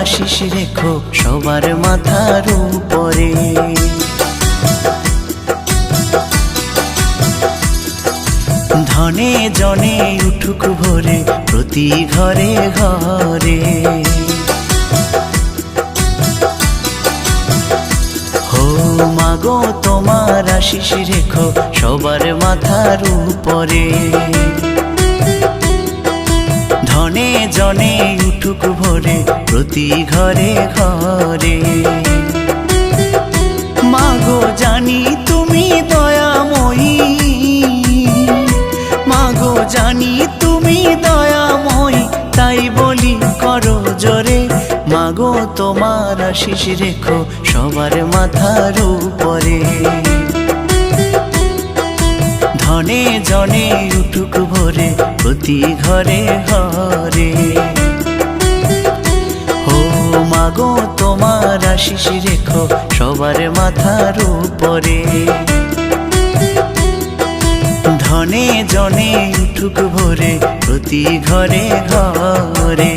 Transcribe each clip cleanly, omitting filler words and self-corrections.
আশিস রেখো সবার মাথার উপরে। ধনে জনে উঠুক ভরে প্রতি ঘরে ঘরে। হো মাগো তোমার আশিস রেখো সবার মাথার উপরে। ধনে জনে উঠুক ভরে প্রতি ঘরে ঘরে। মাগো জানি তুমি দয়াময়ী, মাগো জানি তুমি দয়াময়ী, তাই বলি করো জোরে। মাগো তোমার আশিস রেখো সবার মাথার উপরে। ধনে জনে উঠুক ভরে প্রতি ঘরে ঘরে। ও মাগো তোমার আশিস রেখো সবার মাথার উপরে। ধনে জনে উঠুক ভরে প্রতি ঘরে ঘরে।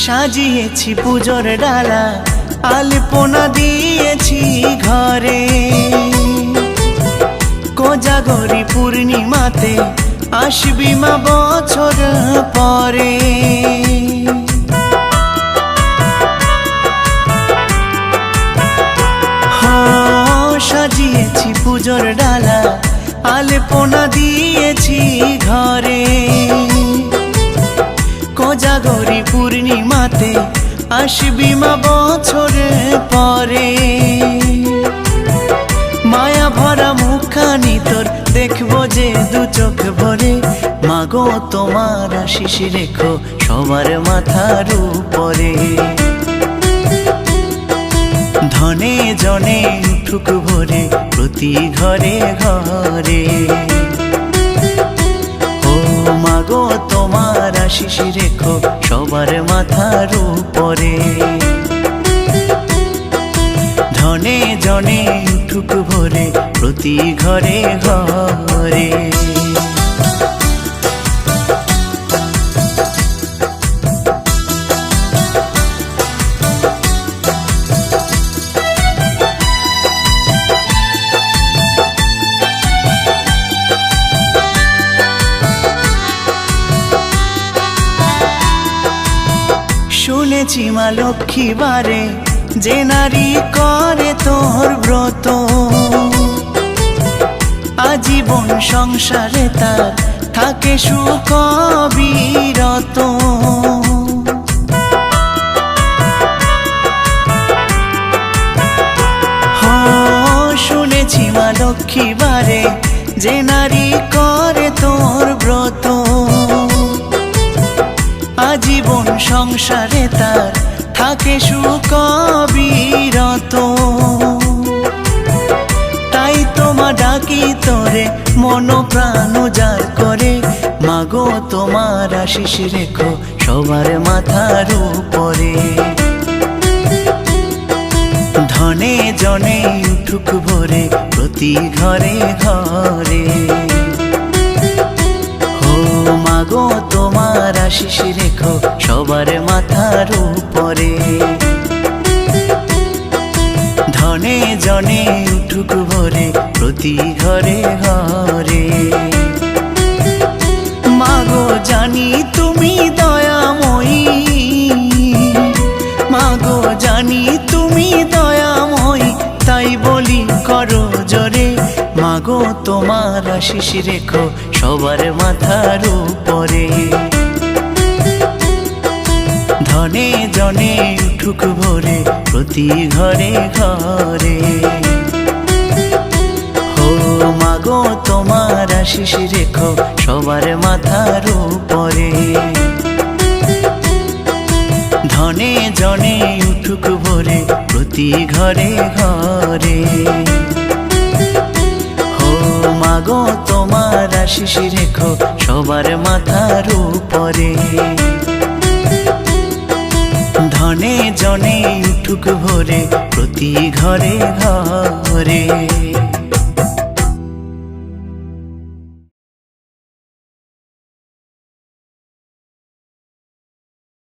সাজিয়েছি পুজোর ডালা, আলপনা দিয়েছি ঘরে। কোজাগরি পূর্ণিমাতে আসবি মা বছর পরে। সাজিয়েছি পুজোর ডালা, আলপনা দিয়েছি ঘরে। কোজাগরি পূর্ণিমাতে আসবি মা বছর পরে। মায়া ভরা মুখখানি তোর দেখবো যে দু চোখ ভরে। মাগো তোমার আশিস রেখো সবার মাথার উপরে। ধনে জনে উঠুক ভরে প্রতি ঘরে ঘরে। ও মাগো তোমার আশিস রেখো সবার মাথার উপরে। ধনে জনে উঠুক ভরে প্রতি ঘরে ঘরে। শুনেছি মা লক্ষ্মী বারে যে নারী করে তোর ব্রত, আজীবন সংসারে তার থাকে সুখ বিরত। শুনেছি মা লক্ষ্মী বারে যে নারী করে তোর ব্রত, আজীবন সংসারে তার থাকে সুখ বিরত। তাই তোমা ডাকি তোরে মন প্রাণ উজাড় করে। মাগো তোমার আশিস রেখো সবার মাথার উপরে। ধনে জনে উঠুক ভরে প্রতি ঘরে ঘরে। মাগো তোমার আশিস রেখো সবার মাথার উপরে। ধনে জনে উঠুক ভরে প্রতি ঘরে ঘরে। মাগো জানি তুমি দয়াময়ী, মাগো জানি তুমি দয়াময়ী, তাই বলি করো জোরে। মাগো তোমার আশিস রেখো সবার মাথার উপরে। ধনে জনে উঠুক ভরে প্রতি ঘরে ঘরে। হো মাগো তোমার আশিস রেখো সবার মাথার উপরে। ধনে জনে উঠুক ভরে প্রতি ঘরে ঘরে। মাগো তোমার তোমার আশিস রেখো সবার মাথার উপরে। ধনে জনে উঠুক ভরে প্রতি ঘরে ঘরে।